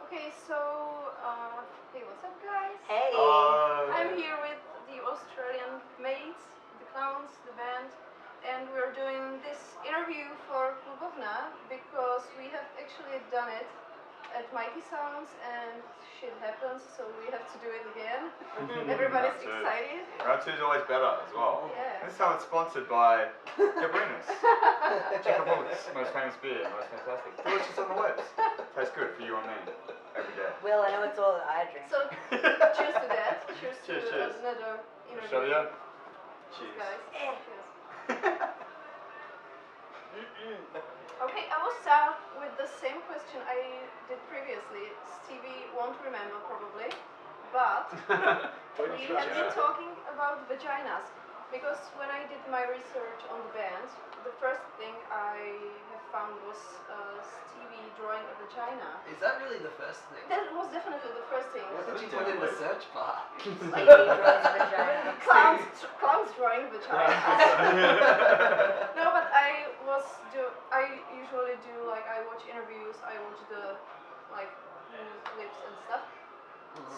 Okay, so, hey, what's up, guys? Hey! I'm here with the Australian mates, the Clowns, the band, and we're doing this interview for KLUBOVNA because we have actually done it at Mighty Sounds and shit happens, so we have to do it again. Everybody's excited. Round 2 is always better as well. Yeah. This time it's sponsored by Cabrinus. Czechoslovakia's most famous beer, most fantastic. Delicious on the lips. Tastes good for you and me every day. Well, I know it's all that I drink. So, cheers to that. Cheers to Cheers. another interview. Shavia? Cheers. Guys. Eh. Cheers. Okay, I will start with the same question I did previously. Stevie won't remember probably, but we have been talking about vaginas because when I did my research on the band, the first thing I have found was Stevie drawing a vagina. Is that really the first thing? That was definitely the first thing. What did you put in the search bar? Like he draws a vagina. Clowns drawing vagina. No, but I usually do like I watch interviews, I watch the like news clips and stuff.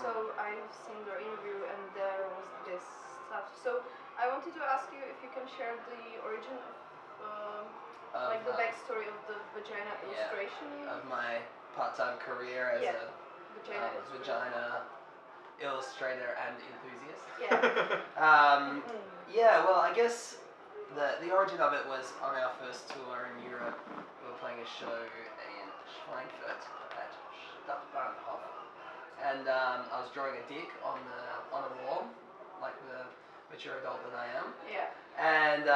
So I've seen their interview and there was this stuff. So I wanted to ask you if you can share the origin of like the backstory of the vagina illustration. Of my part-time career as a vagina illustrator and enthusiast. Yeah. Yeah, well, I guess the origin of it was on our first tour in Europe. We were playing a show in Schweinfurt at Stadtbahnhof, and I was drawing a dick on a wall, like the mature adult that I am. Yeah. And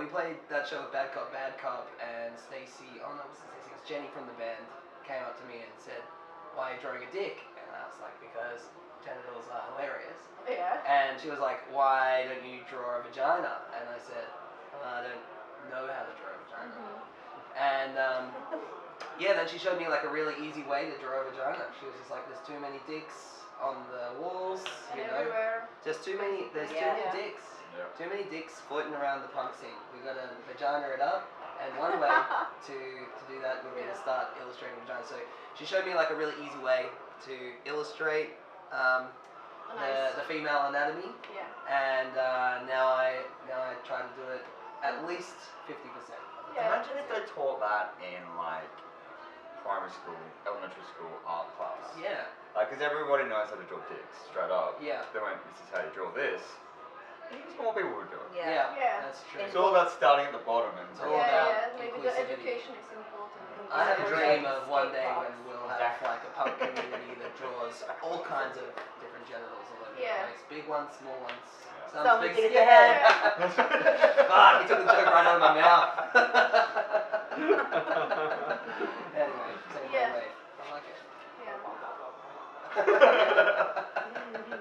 we played that show with Bad Cop, and Stacey, oh no, it wasn't Stacey, it was Jenny from the band, came up to me and said, "Why are you drawing a dick?" And I was like, "Because genitals are hilarious." Yeah. And she was like, "Why don't you draw a vagina?" And I said, "I don't know how to draw a vagina." And yeah, then she showed me like a really easy way to draw a vagina. She was just like, "There's too many dicks on the walls, And you know. everywhere. There's too many dicks. Yeah. Too many dicks floating around the punk scene. We gotta vagina it up, and one way to do that would be to start illustrating vagina." So she showed me like a really easy way to illustrate the female anatomy, and now I try to do it at least 50%. Yeah. Imagine if they taught that in like primary school, elementary school art class. Yeah. Like, because everybody knows how to draw dicks, straight up. Yeah. They went, "This is how you draw this." More people would do it. Yeah. Yeah. That's true. It's all about starting at the bottom and It's all about Yeah, maybe the inclusivity. education is important. I have a Yeah. dream of one day Skate when we'll have like a punk community that draws all kinds of different genitals all over the place. Big ones, small ones. Some big big as your head. Fuck, you took the joke right out of my mouth. Anyway, take it away. I like it. Yeah.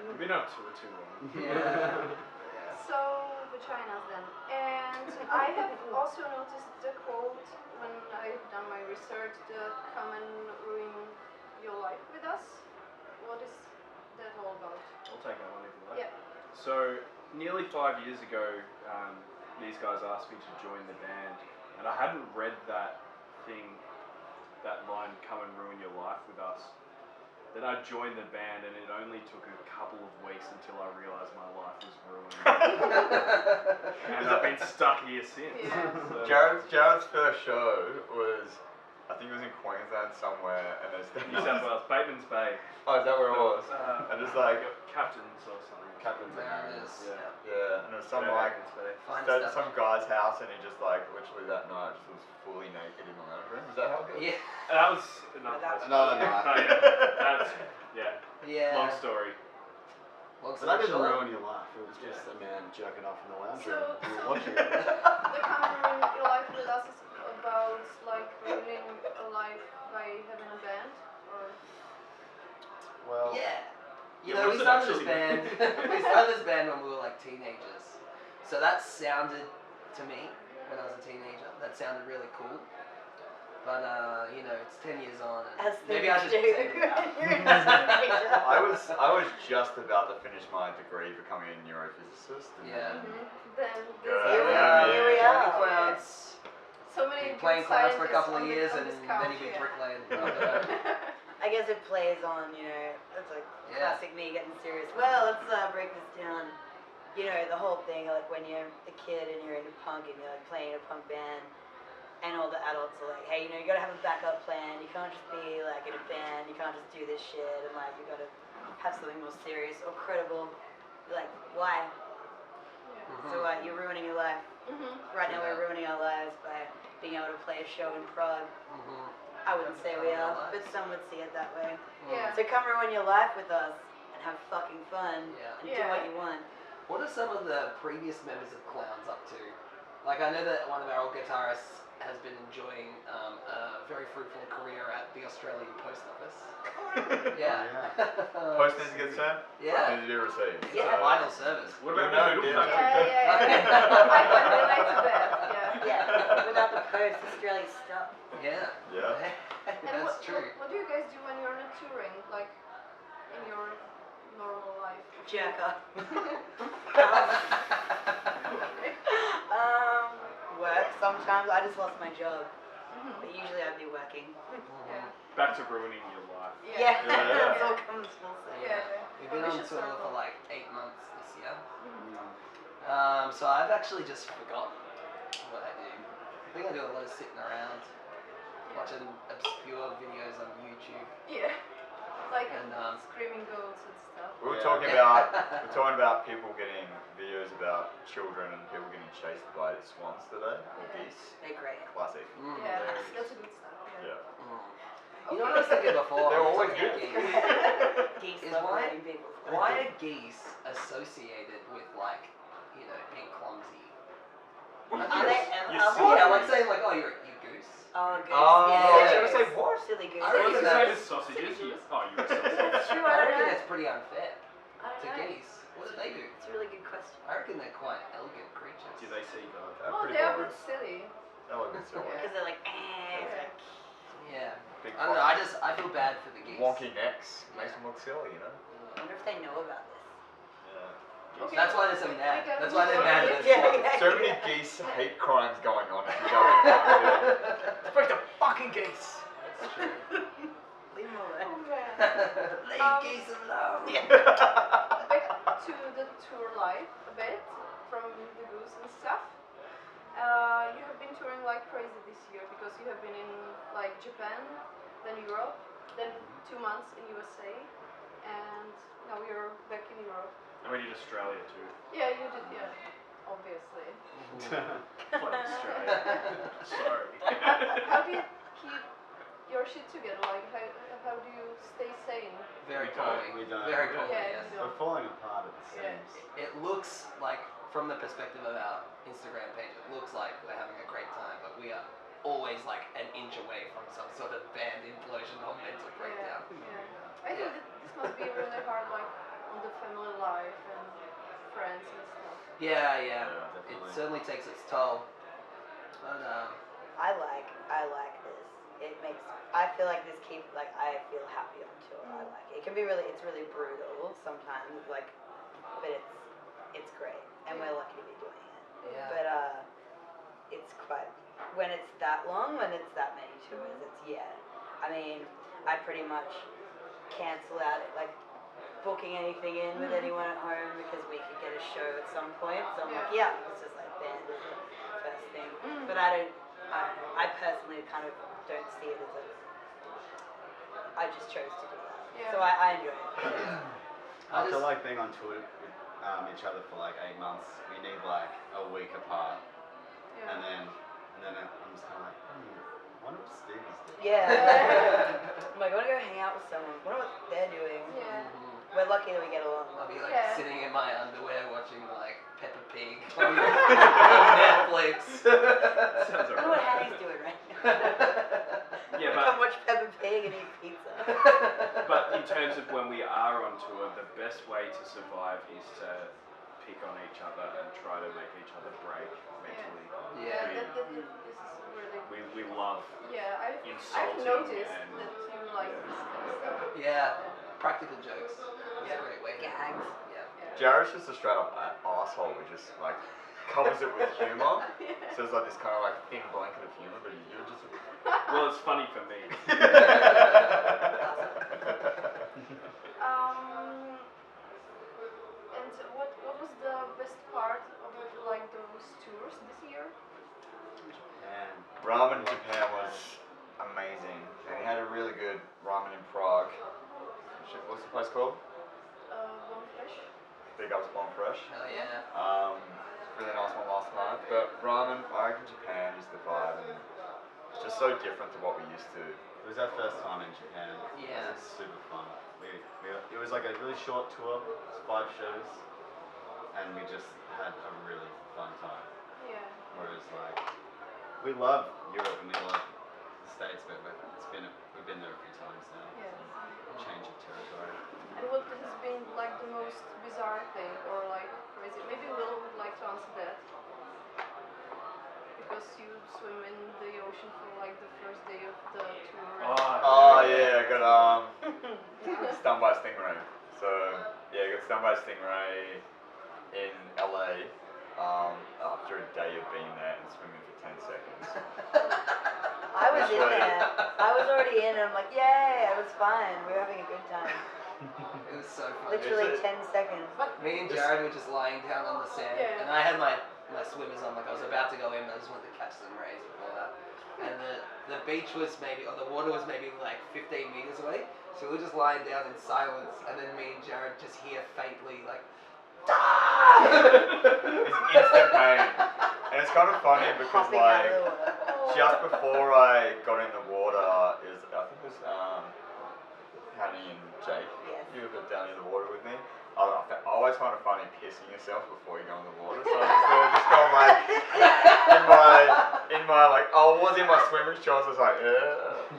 We've been up to it too long. Yeah. So, vaginas then. And I have also noticed the quote when I've done my research, the "come and ruin your life with us." What is that all about? I'll take that one if you like. Yeah. So, nearly 5 years ago, these guys asked me to join the band, and I hadn't read that line, "come and ruin your life with us." Then I joined the band, and it only took a couple of weeks until I realised my life was ruined. And I've been stuck here since. Yeah. So, Jarrod's first show was, I think it was in Queensland somewhere, and there's New South Wales, Bateman's Bay. Oh, is that where it was? And it's like Captains or something. Captain's Mariners. Yeah, and it was some like Fine stuff. some guy's house, and he just like literally that night just was fully naked in the lounge room. Is that how it goes? Yeah. That was another Another night. Oh, yeah. Yeah. Long story. Long But that story didn't short. ruin your life. It was just a man jerking off in the lounge So, room. You were watching it. the "come and ruin your life with us" is about like ruining a life by having a band, or Well, Yeah. You Yeah, know, what we does it started this actually band. We started this band when we were like teenagers. So that sounded to me when I was a teenager. That sounded really cool. But you know, it's 10 years on, and As maybe I should things say do. it now. You're in a teenager. I was just about to finish my degree becoming a neurophysicist. And Yeah. then Here we Yeah, are. yeah, Here we yeah. are. Clowns. so many Playing good clowns for a scientists couple on of the- years, on and this couch, then you'd be yeah. bricklaying. after that. I guess it plays on, you know, it's like Yeah. classic me getting serious. Well, let's break this down. You know, the whole thing, like when you're a kid and you're into punk and you're like playing in a punk band, and all the adults are like, hey, you know, you gotta have a backup plan. You can't just be like in a band. You can't just do this shit. And like, you gotta have something more serious or credible. You're like, why? So what? You're ruining your life. Right now, we're ruining our lives by being able to play a show in Prague. I wouldn't say we are, but some would see it that way. Yeah. So come ruin your life with us and have fucking fun and do what you want. What are some of the previous members of Clowns up to? Like, I know that one of our old guitarists has been enjoying a very fruitful career at the Australian Post Office. Yeah. Post needs to get sent. Yeah. Post needs to be received. It's a vital service. What about No, the noodle yeah. factory? I can relate to that. Yeah. Yeah, without the post, Australia's stuff. Yeah. Yeah. And That's true. What do you guys do when you're not touring, like in your normal life? Jack up. Work sometimes. I just lost my job, but usually I'd be working. Yeah. Back to ruining your life. Yeah, Yeah. it all comes full circle. Yeah. We've been on Vicious tour circle. for like 8 months this year. So I've actually just forgotten what I do. I think I do a lot of sitting around, watching obscure videos on YouTube. Yeah. Like And, screaming goats and stuff. We were Yeah. talking about people getting videos about children and people getting chased by swans today or geese. They're great. Classic. Yeah, that's a good stuff. Yeah. Yeah. You know what I was thinking before? They're on always talking good. geese? Geese Is love why- letting people. Why are geese associated with like, you know, being clumsy? Are they? You Are see they? Yeah, like saying like, oh, you're goose. Oh, goose. Oh, yeah. yeah. should we say what? Silly goose. I What's reckon the same that's- as sausages? You, oh, you're a sausage. That's true. I I don't reckon know. that's pretty unfair I to don't know. geese. What do they do? It's a really good question. I reckon they're quite elegant creatures. Do they see God? They're Oh, pretty they're a boring. bit silly. They're a bit silly. Because they're like, Yeah. Big I don't know. I feel bad for the geese. wonky necks makes them look silly, you know. I wonder if they know about this. Yeah. Okay. That's why they're so mad. Okay. That's why they're mad at us. Yeah. So many geese hate crimes going on if you go in there. Break the fucking geese. That's true. Leave them alone. Oh man. Leave geese alone. Back to the tour life a bit from the goose and stuff. You have been touring like crazy this year because you have been in like Japan, then Europe, then 2 months in USA, and now you're back in Europe. And we did Australia too. Yeah, you did. Yeah, obviously. Bloody Australia. Sorry. How do you keep your shit together? Like, how do you stay sane? Very We common. We don't. Very Yeah, common. you Yes. don't. We're falling apart, it Yeah. seems. It looks like, from the perspective of our Instagram page, it looks like we're having a great time, but we are always like an inch away from some sort of band implosion or mental breakdown. Yeah. I think that this must be really hard, like on the family life and friends and stuff. Yeah, Yeah, It definitely. certainly takes its toll. But I like this. It makes. I feel like this keeps. Like I feel happy on tour. I like it. It can be really. It's really brutal sometimes. Like, but it's great, and we're lucky to be doing it. yeah. But it's quite. When it's that long, when it's that many tours, it's I mean, I pretty much cancel out like booking anything in with anyone at home because we could get a show at some point. So I'm like, yeah, it's just like band is the first thing. But I don't know. I personally kind of don't see it as I just chose to do that. Yeah. So I enjoy it. I After just- like being on tour with each other for like 8 months, we need like a week apart, Yeah. and then I'm just kind of like, I wonder what Stevie's doing. Yeah. I'm like, I want to go hang out with someone. I wonder what they're doing. Yeah. We're lucky that we get along. I'll be like Yeah. sitting in my underwear watching like Peppa Pig on Netflix. Sounds I wonder what alright. Harry's doing right now. Yeah, Come but watch Peppa Pig and eat pizza. but in terms of when we are on tour, the best way to survive is to pick on each other and try to make each other break mentally. Yeah. This is really. We love Yeah, I've insulting noticed and that you like this kind of stuff. Yeah, practical jokes. That's a great way to Gags. Yeah. Jared's just a straight up asshole who just like covers it with humour. So it's like this kind of like thin blanket of humour, but you're just. well, it's funny for me. ramen in Prague. What's the place called? One Fresh. Big ups Bon Fresh. Hell yeah. Really nice one last night. But ramen, I reckon Japan is the vibe. And it's just so different to what we used to. It was our first time in Japan. Yeah. It was super fun. It was like a really short tour. It's 5 shows, and we just had a really fun time. Yeah. Whereas like we love Europe and we love the States, but we've been there a few times now. Yeah. Change of territory. And what has been like the most bizarre thing or like crazy? Maybe Will would like to answer that. Because you swim in the ocean for like the first day of the tour. Oh yeah, I got stung by a stingray. So yeah, I got stung by a stingray in LA after a day of being there and swimming for 10 seconds. I was in there. I was already in and I'm like, yay, it was fun. We were having a good time. It was so fun. Literally 10 seconds. Me and Jarrod were just lying down on the sand, Yeah. and I had my swimmers on, like I was about to go in, but I just wanted to catch some rays before that. And the beach was maybe, or the water was maybe like 15 meters away, so we were just lying down in silence, and then me and Jarrod just hear faintly like, It's instant pain. And it's kind of funny because Popping out like of the water. just before I got in the water I think it was Hanny and Jake. Yes. You got down in the water with me. I always find it funny pissing yourself before you go in the water. So I just got like in my like I was in my swimming shorts. I was like,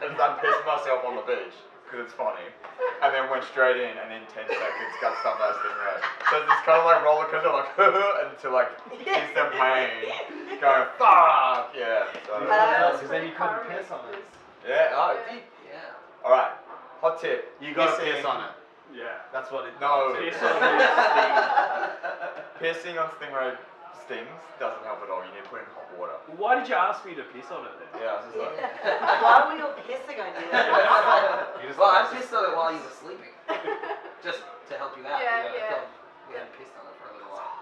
and I'm pissing myself on the beach because it's funny. And then went straight in, and in 10 seconds got stung by a stingray. So it's this kind of like roller coaster, like into like instant pain, going fuck yeah. So Because then you couldn't piss on it. yeah. yeah. All right. Hot tip. You gotta Pissing- piss on it. Yeah. That's what it. No. Piss on the sting. Pissing on stingray stings doesn't help at all. You need to put in hot water. Why did you ask me to piss on it then? Yeah, I was just like, Why were you pissing on you? You just Well, I pissed on it while you were sleeping, just to help you out. Yeah, you know, yeah. We hadn't pissed on it for a little while.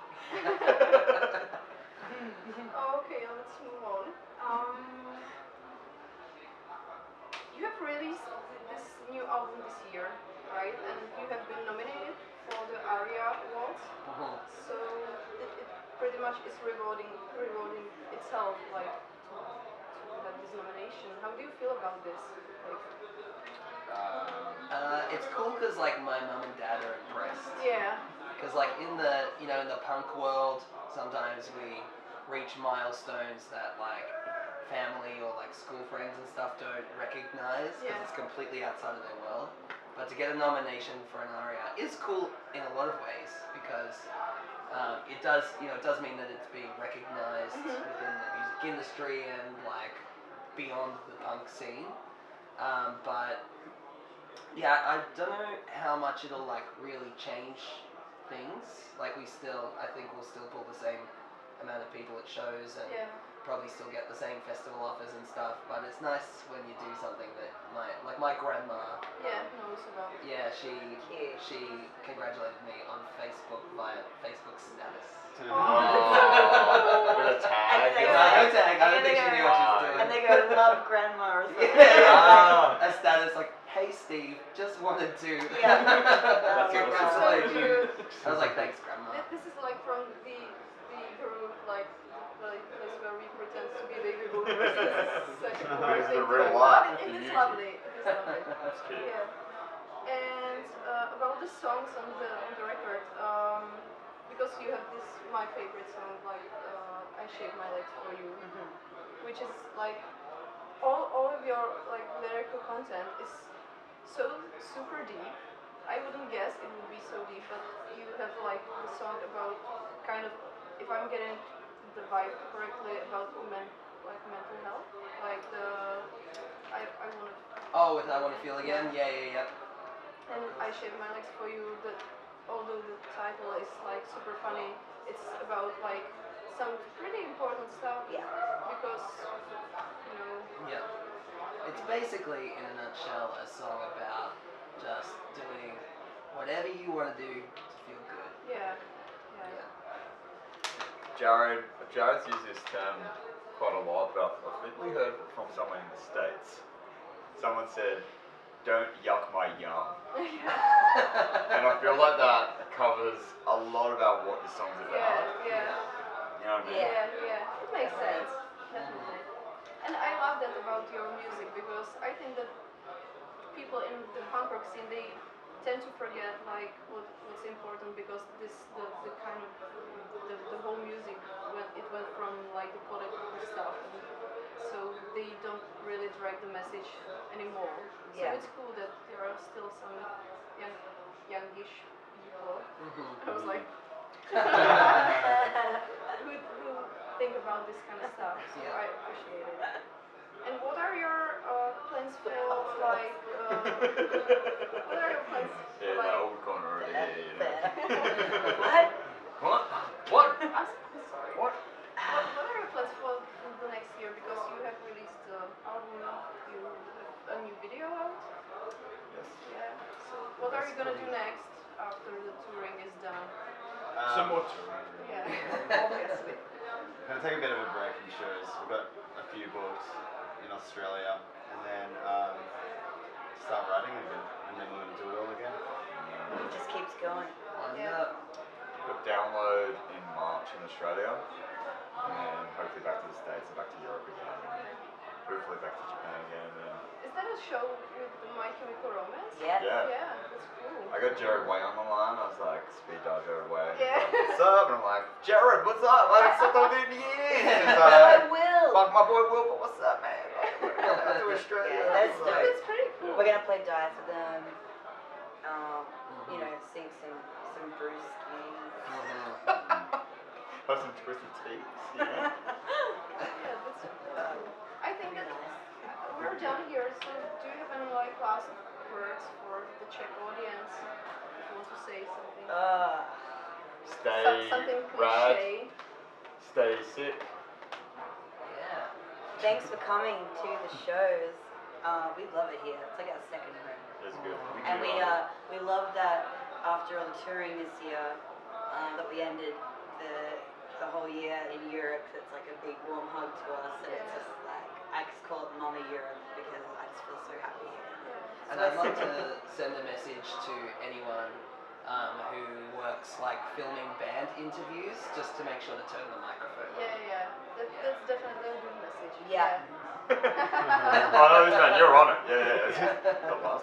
Okay, let's move on. You have released this new album this year, right? And you have been nominated for the ARIA Awards. So it pretty much is rewarding itself, like to have this nomination. How do you feel about this? Like, It's cool because like my mum and dad are impressed. yeah. Because like in the in the punk world, sometimes we reach milestones that like family or like school friends and stuff don't recognize because Yeah. it's completely outside of their world. But to get a nomination for an ARIA is cool in a lot of ways because it does mean that it's being recognized within the music industry and like beyond the punk scene. But yeah, I don't know how much it'll like really change things. Like I think we'll still pull the same amount of people at shows and Yeah. probably still get the same festival offers and stuff. But it's nice when you do something that my grandma. Yeah, knows about. Yeah, she Cute. congratulated me on Facebook via Facebook status. with a tag. And No tag. I don't and think they she go- knew what she was doing. And they go, love grandma or something. Yeah. A status like, hey Steve, just wanted to Yeah. congratulate So you. cute. I was like, thanks grandma. This is like from the group, like the place where we pretend to be baby boomers. It's such a cool This is thing the to real do. life. It The is music. lovely. It is lovely. That's cute. Yeah. And about the songs on the record, because you have this my favorite song, like I Shave My Legs for You, which is like all of your like lyrical content is so super deep. I wouldn't guess it would be so deep, but you have like the song about kind of, if I'm getting the vibe correctly, about mental health, like I want to. Oh, with I Wanna Feel Again? Yeah. And I Shave My Legs for You, that although the title is like super funny, it's about like some pretty important stuff. Yeah. Because, Yeah. It's basically, in a nutshell, a song about just doing whatever you want to do to feel good. yeah. Jarrod's used this term quite a lot, but I think we heard it from someone in the States. Someone said, don't yuck my yum. Yeah. And I feel like that covers a lot about what this song's about. Yeah. You know what I mean? Yeah. It makes sense. Definitely. And I love that about your music because I think that people in the punk rock scene, they tend to forget like what's important because the kind of the whole music it went from like the political stuff, and so they don't really direct the message anymore. So Yeah. it's cool that there are still some youngish people. I was like, who think about this kind of stuff. So Yeah. I appreciate it. And what are your plans for like? What are your plans for Yeah, that like? old corner over here, you know. What? What? I'm sorry. What? What are your plans for the next year? Because you have released the album, you have a new video out. Yes. Yeah. So what are you gonna do next after the touring is done? Some more touring. Yeah. Obviously. Gonna take a bit of a break from shows. We've got a few books in Australia, and then start writing again, and then we're gonna do it all again. It just keeps going. Yeah. Got download in March in Australia, and then hopefully back to the States and back to Europe again, and hopefully back to Japan again. And Is that a show with the My Chemical Romance? Yeah. yeah. Yeah, that's cool. I got Jarrod on the line. I was like, speed dial Jarrod. Yeah. What's up? And I'm like, Jarrod, what's up? I haven't stopped talking to you in years. He's I like, will. fuck my boy Will, but what's up, man? Back to Australia. Yeah, that's I was like, That's pretty cool. We're gonna play dice with them. You know, sing some brewskis. have some twisted teeth, you know? Yeah, that's I think that we're done here, so do you have any like last words for the Czech audience? If you want to say something. Stay Something rad, cliche. stay sick. Yeah. Thanks for coming to the shows. We love it here. It's like our second home. That's good. And we love that after all the touring this year, that we ended the whole year in Europe. It's like a big warm hug to us, and it's just like I just call it Mama Europe because I just feel so happy here. And I'd love to send a message to anyone who works like filming band interviews, just to make sure to turn the microphone on. Yeah. That's definitely a good message. Yeah. Oh no, this man, you're on it. Yeah. The last